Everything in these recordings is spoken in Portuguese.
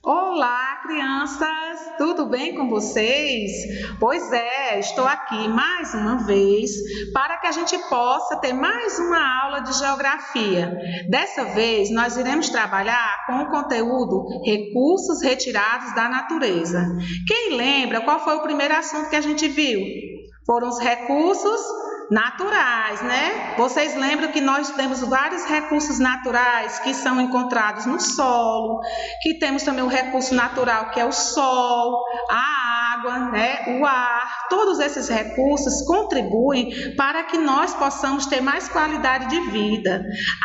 Olá, crianças! Tudo bem com vocês? Pois é, estou aqui mais uma vez para que a gente possa ter mais uma aula de geografia. Dessa vez, nós iremos trabalhar com o conteúdo Recursos Retirados da Natureza. Quem lembra qual foi o primeiro assunto que a gente viu? Foram os recursos naturais, né? Vocês lembram que nós temos vários recursos naturais que são encontrados no solo, que temos também o recurso natural que é o sol, a água, né? O ar. Todos esses recursos contribuem para que nós possamos ter mais qualidade de vida.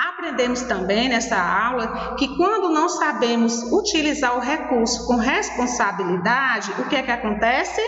Aprendemos também nessa aula que quando não sabemos utilizar o recurso com responsabilidade, o que é que acontece?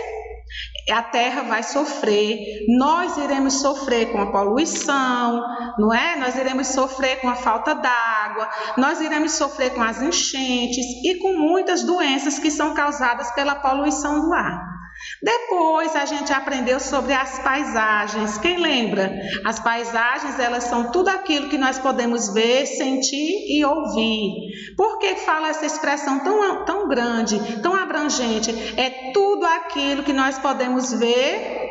A terra vai sofrer, nós iremos sofrer com a poluição, não é? Nós iremos sofrer com a falta d'água, nós iremos sofrer com as enchentes e com muitas doenças que são causadas pela poluição do ar. Depois a gente aprendeu sobre as paisagens. Quem lembra? As paisagens, elas são tudo aquilo que nós podemos ver, sentir e ouvir. Por que fala essa expressão tão grande, tão abrangente? É tudo aquilo que nós podemos ver,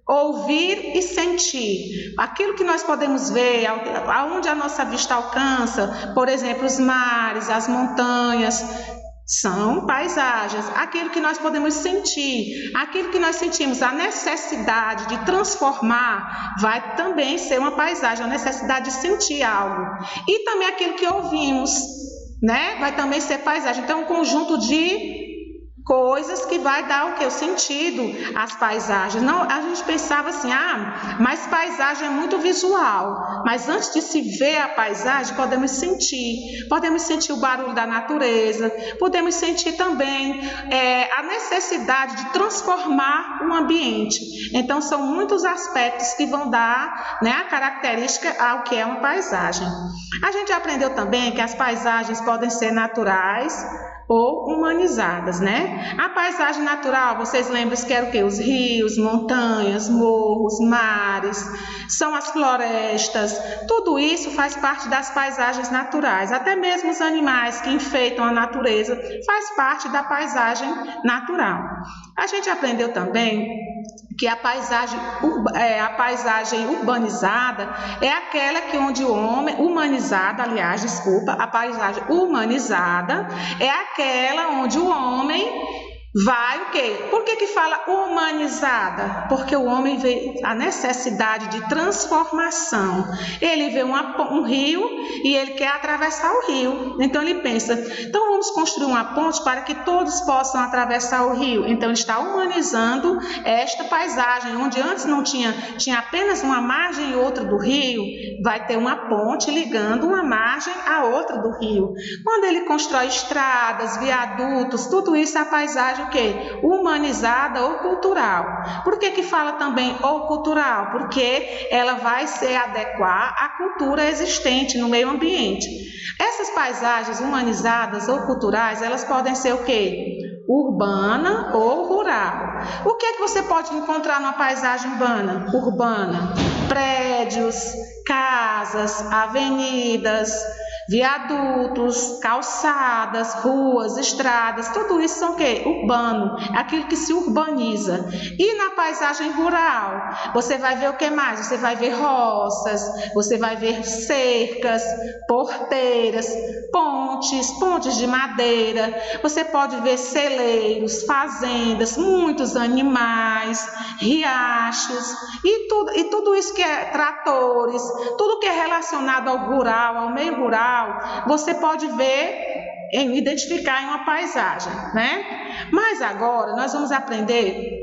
ouvir e sentir. Aquilo que nós podemos ver, aonde a nossa vista alcança, por exemplo, os mares, as montanhas, são paisagens. Aquilo que nós podemos sentir, aquilo que nós sentimos, a necessidade de transformar, vai também ser uma paisagem, a necessidade de sentir algo. E também aquilo que ouvimos, né? Vai também ser paisagem. Então, um conjunto de coisas que vai dar o que? O sentido às paisagens. Não, a gente pensava assim, mas paisagem é muito visual. Mas antes de se ver a paisagem, podemos sentir o barulho da natureza, podemos sentir também a necessidade de transformar o ambiente. Então, são muitos aspectos que vão dar, né, a característica ao que é uma paisagem. A gente aprendeu também que as paisagens podem ser naturais ou humanizadas, né? A paisagem natural, vocês lembram que era o quê? Os rios, montanhas, morros, mares, são as florestas, tudo isso faz parte das paisagens naturais. Até mesmo os animais que enfeitam a natureza faz parte da paisagem natural. A gente aprendeu também que a paisagem urbanizada é aquela que onde o homem, a paisagem humanizada é aquela onde o homem vai o quê? Por que fala humanizada? Porque o homem vê a necessidade de transformação. Ele vê um rio e ele quer atravessar o rio. Então ele pensa, então vamos construir uma ponte para que todos possam atravessar o rio. Então ele está humanizando esta paisagem, onde antes não tinha apenas uma margem e outra do rio, vai ter uma ponte ligando uma margem à outra do rio. Quando ele constrói estradas, viadutos, tudo isso é a paisagem o quê? Humanizada ou cultural. Por que fala também ou cultural? Porque ela vai se adequar à cultura existente no meio ambiente. Essas paisagens humanizadas ou culturais, elas podem ser o quê? Urbana ou rural. O que é que você pode encontrar numa paisagem urbana? Prédios, casas, avenidas, viadutos, calçadas, ruas, estradas, tudo isso são o quê? Urbano, é aquilo que se urbaniza. E na paisagem rural, você vai ver o que mais? Você vai ver roças, você vai ver cercas, porteiras, pontes de madeira, você pode ver celeiros, fazendas, muitos animais, riachos, e tudo isso que é tratores, tudo que é relacionado ao rural, ao meio rural, você pode ver, identificar em uma paisagem, né? Mas agora nós vamos aprender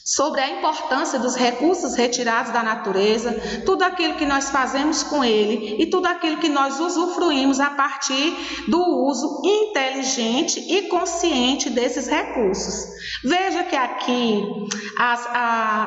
sobre a importância dos recursos retirados da natureza, tudo aquilo que nós fazemos com ele e tudo aquilo que nós usufruímos a partir do uso inteligente e consciente desses recursos. Veja que aqui,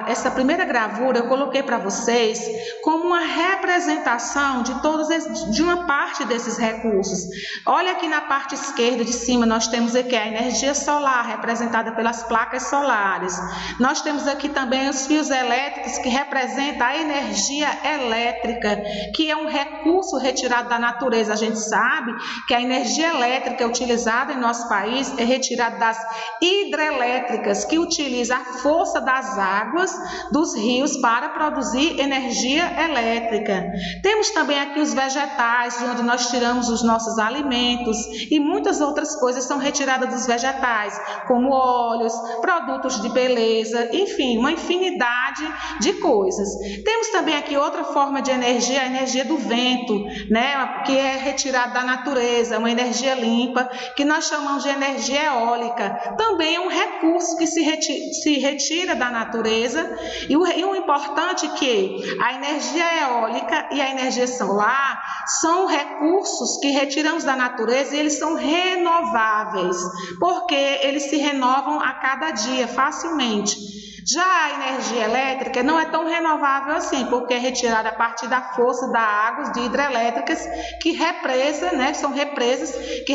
essa primeira gravura eu coloquei para vocês como uma representação de uma parte desses recursos. Olha aqui na parte esquerda de cima, nós temos aqui a energia solar, representada pelas placas solares. Nós temos aqui também os fios elétricos, que representam a energia elétrica, que é um recurso retirado da natureza. A gente sabe que a energia elétrica utilizada em nosso país é retirada das hidrelétricas, que utiliza a força das águas dos rios para produzir energia elétrica. Temos também aqui os vegetais, de onde nós tiramos os nossos alimentos, e muitas outras coisas são retiradas dos vegetais, como óleos, produtos de beleza, enfim, uma infinidade de coisas. Temos também aqui outra forma de energia, a energia do vento, né, que é retirada da natureza, uma energia limpa, que nós chamamos de energia eólica. Também é um recurso que se retira da natureza, e o importante é que a energia eólica e a energia solar são recursos que retiramos da natureza e eles são renováveis, porque eles se renovam a cada dia facilmente. Já a energia elétrica não é tão renovável assim, porque é retirada a partir da força da água de hidrelétricas que represa, né, são represas que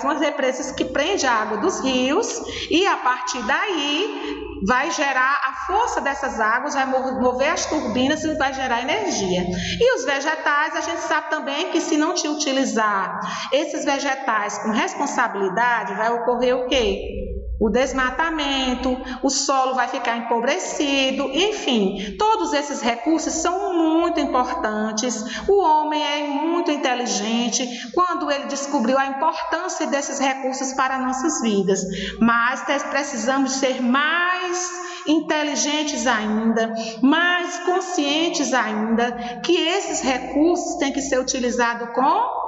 umas represas que prendem a água dos rios, e a partir daí vai gerar a força dessas águas, vai mover as turbinas e vai gerar energia. E os vegetais, a gente sabe também que se não te utilizar esses vegetais com responsabilidade, vai ocorrer o quê? O desmatamento, o solo vai ficar empobrecido, enfim, todos esses recursos são muito importantes. O homem é muito inteligente quando ele descobriu a importância desses recursos para nossas vidas, mas precisamos ser mais inteligentes ainda, mais conscientes ainda, que esses recursos têm que ser utilizados com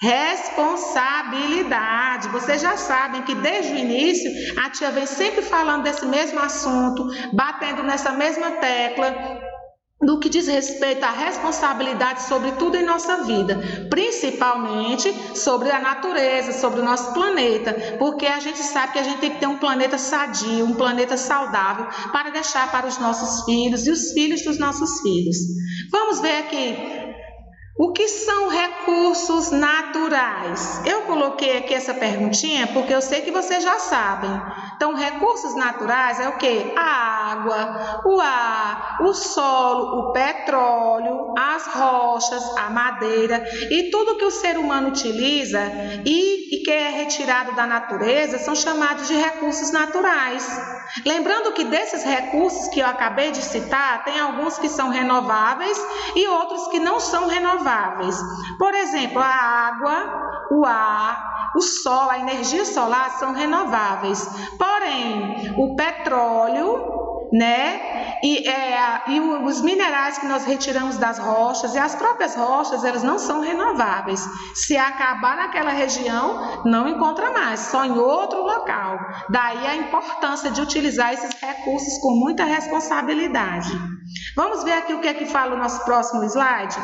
responsabilidade. Vocês já sabem que desde o início a tia vem sempre falando desse mesmo assunto, batendo nessa mesma tecla do que diz respeito à responsabilidade sobre tudo em nossa vida, principalmente sobre a natureza, sobre o nosso planeta, porque a gente sabe que a gente tem que ter um planeta sadio, um planeta saudável para deixar para os nossos filhos e os filhos dos nossos filhos. Vamos ver aqui. O que são recursos naturais? Eu coloquei aqui essa perguntinha porque eu sei que vocês já sabem. Então, recursos naturais é o quê? A água, o ar, o solo, o petróleo, as rochas, a madeira e tudo que o ser humano utiliza e que é retirado da natureza são chamados de recursos naturais. Lembrando que desses recursos que eu acabei de citar, tem alguns que são renováveis e outros que não são renováveis. Por exemplo, a água, o ar, o sol, a energia solar são renováveis. Porém, o petróleo, né, e os minerais que nós retiramos das rochas, e as próprias rochas, elas não são renováveis. Se acabar naquela região, não encontra mais, só em outro local. Daí a importância de utilizar esses recursos com muita responsabilidade. Vamos ver aqui o que é que fala o nosso próximo slide?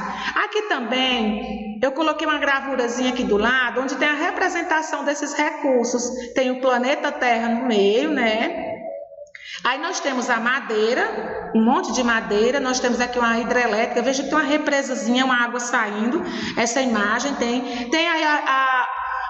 Aqui também eu coloquei uma gravurazinha aqui do lado, onde tem a representação desses recursos. Tem o planeta Terra no meio, né? Aí nós temos a madeira, um monte de madeira, nós temos aqui uma hidrelétrica, veja que tem uma represazinha, uma água saindo, essa imagem tem aí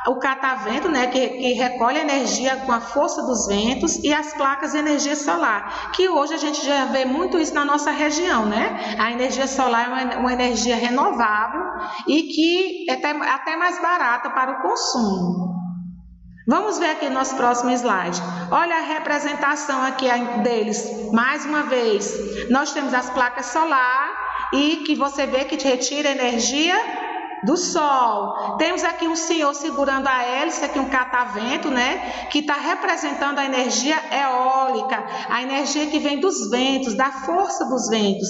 o catavento, né, que recolhe energia com a força dos ventos, e as placas de energia solar, que hoje a gente já vê muito isso na nossa região, né? A energia solar é uma energia renovável e que é até mais barata para o consumo. Vamos ver aqui no nosso próximo slide. Olha a representação aqui deles. Mais uma vez, nós temos as placas solar e que você vê que retira energia do sol. Temos aqui um senhor segurando a hélice, aqui um catavento, né, que está representando a energia eólica, a energia que vem dos ventos, da força dos ventos.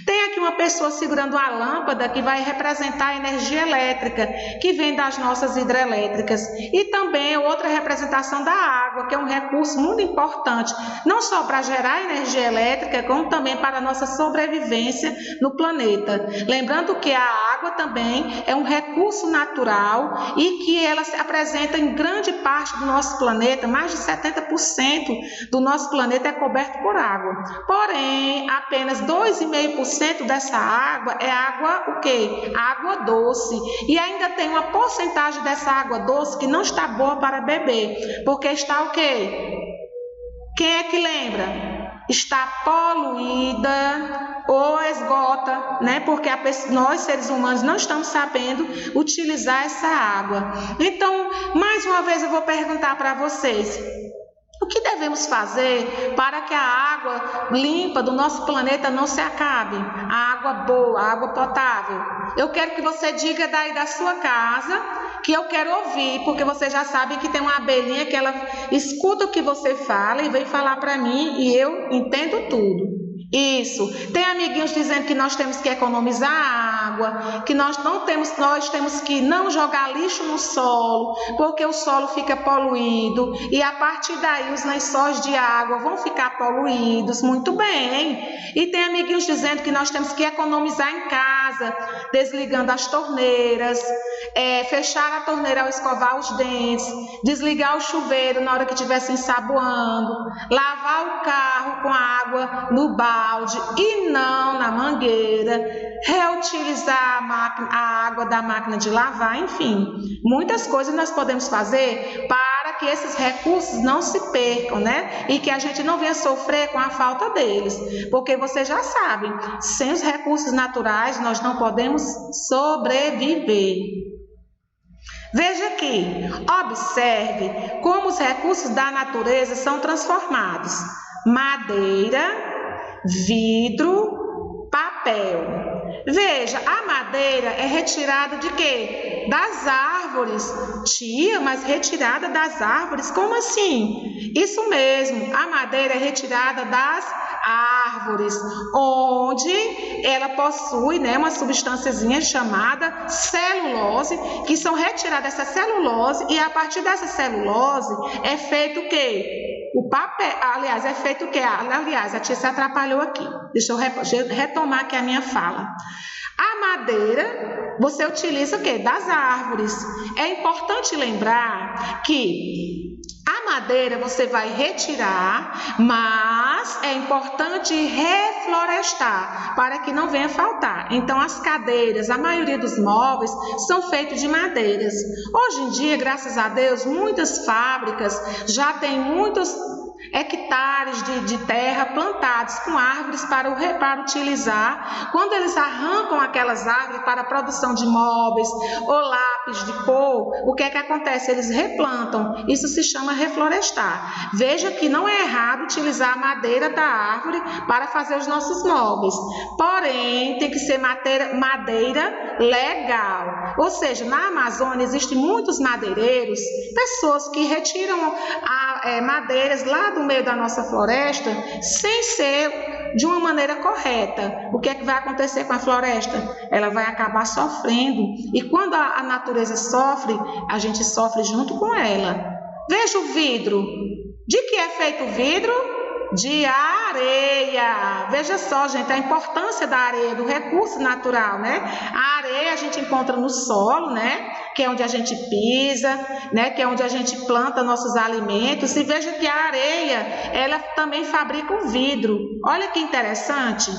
Tem aqui uma pessoa segurando uma lâmpada que vai representar a energia elétrica, que vem das nossas hidrelétricas. E também outra representação da água, que é um recurso muito importante, não só para gerar energia elétrica, como também para a nossa sobrevivência no planeta. Lembrando que a água também é um recurso natural e que ela se apresenta em grande parte do nosso planeta, mais de 70% do nosso planeta é coberto por água. Porém, apenas 2,5% dessa água é água o quê? Água doce. E ainda tem uma porcentagem dessa água doce que não está boa para beber, porque está o quê? Quem é que lembra? Está poluída ou esgota, né? Porque nós, seres humanos, não estamos sabendo utilizar essa água. Então, mais uma vez eu vou perguntar para vocês: o que devemos fazer para que a água limpa do nosso planeta não se acabe? A água boa, a água potável. Eu quero que você diga daí da sua casa, que eu quero ouvir, porque você já sabe que tem uma abelhinha que ela escuta o que você fala e vem falar para mim e eu entendo tudo. Isso. Tem amiguinhos dizendo que nós temos que economizar água, que nós temos que não jogar lixo no solo, porque o solo fica poluído e a partir daí os lençóis de água vão ficar poluídos. Muito bem. E tem amiguinhos dizendo que nós temos que economizar em casa, desligando as torneiras, fechar a torneira ao escovar os dentes, desligar o chuveiro na hora que estiver se ensaboando, lavar o carro com a água no balde e não na mangueira, reutilizar a água da máquina de lavar, enfim, muitas coisas nós podemos fazer para que esses recursos não se percam, né? E que a gente não venha sofrer com a falta deles, porque vocês já sabem, sem os recursos naturais nós não podemos sobreviver. Veja aqui, observe como os recursos da natureza são transformados: madeira, vidro, papel. Veja, a madeira é retirada de quê? Das árvores. Tia, mas retirada das árvores? Como assim? Isso mesmo, a madeira é retirada das árvores, onde ela possui, né, uma substânciazinha chamada celulose, que são retiradas essa celulose e a partir dessa celulose é feito o quê? O papel, aliás, é feito o quê? Aliás, a tia se atrapalhou aqui. Deixa eu retomar aqui a minha fala. A madeira, você utiliza o quê? Das árvores. É importante lembrar que a madeira você vai retirar, mas é importante reflorestar para que não venha faltar. Então, as cadeiras, a maioria dos móveis são feitos de madeiras. Hoje em dia, graças a Deus, muitas fábricas já têm muitos hectares de terra plantados com árvores para utilizar. Quando eles arrancam aquelas árvores para a produção de móveis ou lápis de cor, o que é que acontece? Eles replantam. Isso se chama reflorestar. Veja que não é errado utilizar a madeira da árvore para fazer os nossos móveis. Porém, tem que ser madeira legal. Ou seja, na Amazônia existem muitos madeireiros, pessoas que retiram madeiras lá do meio da nossa floresta sem ser de uma maneira correta. O que é que vai acontecer com a floresta? Ela vai acabar sofrendo. E quando a natureza sofre, a gente sofre junto com ela. Veja o vidro. De que é feito o vidro? De areia. Veja só, gente, a importância da areia, do recurso natural, né? A areia a gente encontra no solo, né? Que é onde a gente pisa, né? Que é onde a gente planta nossos alimentos. E veja que a areia, ela também fabrica o vidro. Olha que interessante.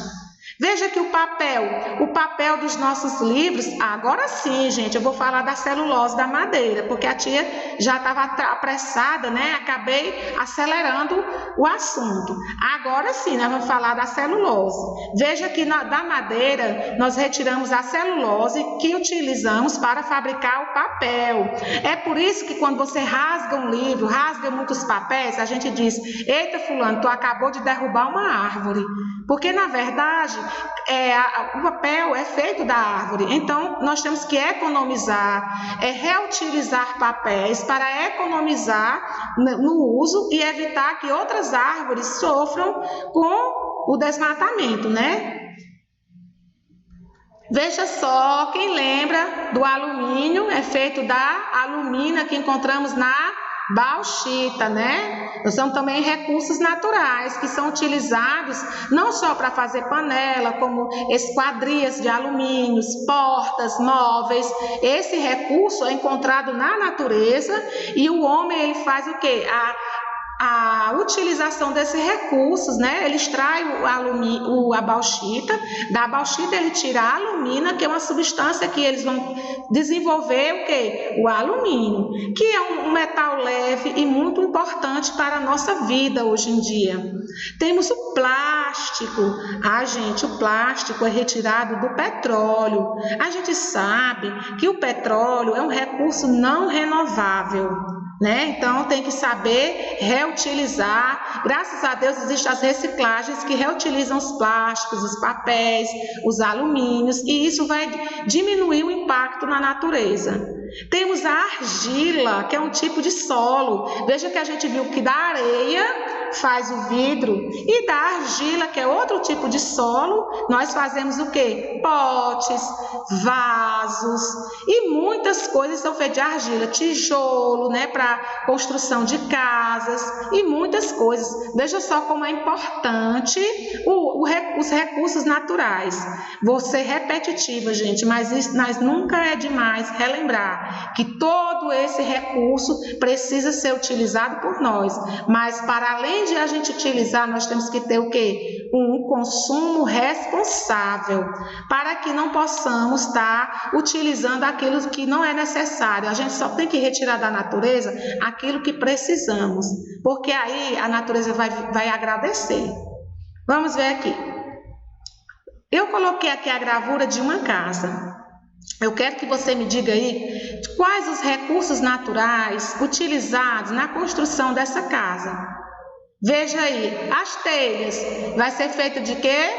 Veja que o papel dos nossos livros, agora sim, gente, eu vou falar da celulose da madeira, porque a tia já estava apressada, né? Acabei acelerando o assunto. Agora sim, nós vamos falar da celulose. Veja que da madeira nós retiramos a celulose que utilizamos para fabricar o papel. É por isso que quando você rasga um livro, rasga muitos papéis, a gente diz: eita fulano, tu acabou de derrubar uma árvore. Porque na verdade o papel é feito da árvore, então nós temos que economizar, reutilizar papéis para economizar no uso e evitar que outras árvores sofram com o desmatamento, né? Veja só, quem lembra do alumínio, é feito da alumina que encontramos na bauxita, né? São também recursos naturais que são utilizados não só para fazer panela, como esquadrias de alumínio, portas, móveis. Esse recurso é encontrado na natureza e o homem ele faz o quê? a utilização desses recursos, né? Ele extrai a bauxita, da bauxita ele tira a alumina, que é uma substância que eles vão desenvolver o quê? O alumínio, que é um metal leve e muito importante para a nossa vida hoje em dia. Temos o plástico. Gente, o plástico é retirado do petróleo. A gente sabe que o petróleo é um recurso não renovável, né? Então tem que saber reutilizar. Graças a Deus existem as reciclagens que reutilizam os plásticos, os papéis, os alumínios, e isso vai diminuir o impacto na natureza. Temos a argila, que é um tipo de solo. Veja que a gente viu que da areia faz o vidro e da argila, que é outro tipo de solo, nós fazemos o quê? Potes, vasos e muitas coisas são feitas de argila, tijolo, né, para construção de casas e muitas coisas. Veja só como é importante os recursos naturais. Vou ser repetitiva, gente, mas nunca é demais relembrar que todo esse recurso precisa ser utilizado por nós, mas para além de a gente utilizar, nós temos que ter o quê? Um consumo responsável, para que não possamos estar utilizando aquilo que não é necessário. A gente só tem que retirar da natureza aquilo que precisamos, porque aí a natureza vai agradecer. Vamos ver aqui. Eu coloquei aqui a gravura de uma casa. Eu quero que você me diga aí quais os recursos naturais utilizados na construção dessa casa. Veja aí, as telhas vai ser feita de quê?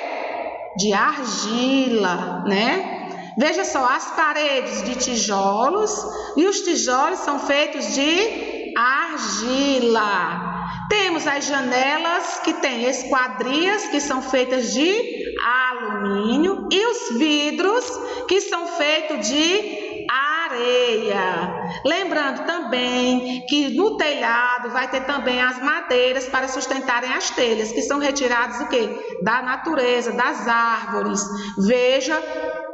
De argila, né? Veja só, as paredes de tijolos e os tijolos são feitos de argila. Temos as janelas que têm esquadrias que são feitas de alumínio e os vidros que são feitos de areia. Lembrando também que no telhado vai ter também as madeiras para sustentarem as telhas, que são retiradas do quê? Da natureza, das árvores. Veja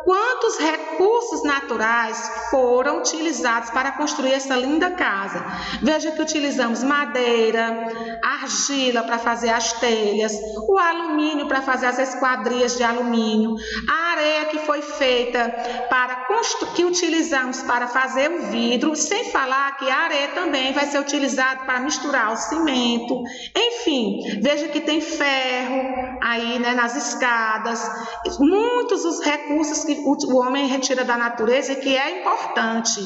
quantos recursos naturais foram utilizados para construir essa linda casa. Veja que utilizamos madeira, argila para fazer as telhas, o alumínio para fazer as esquadrias de alumínio, a areia que foi feita que utilizamos para fazer o vidro, sem falar que a areia também vai ser utilizada para misturar o cimento. Enfim, veja que tem ferro aí, né, nas escadas, muitos os recursos que o homem retira da natureza e que é importante.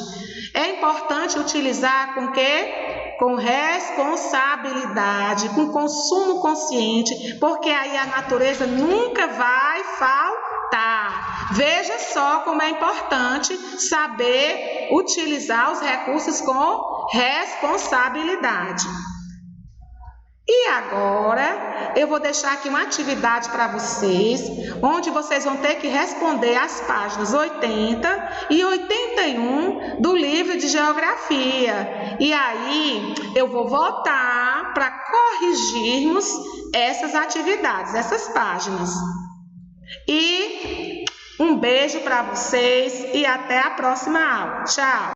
É importante utilizar com quê? Com responsabilidade, com consumo consciente, porque aí a natureza nunca vai faltar. Veja só como é importante saber utilizar os recursos com responsabilidade. E agora eu vou deixar aqui uma atividade para vocês, onde vocês vão ter que responder as páginas 80 e 81 do livro de Geografia. E aí eu vou voltar para corrigirmos essas atividades, essas páginas. E um beijo para vocês e até a próxima aula. Tchau!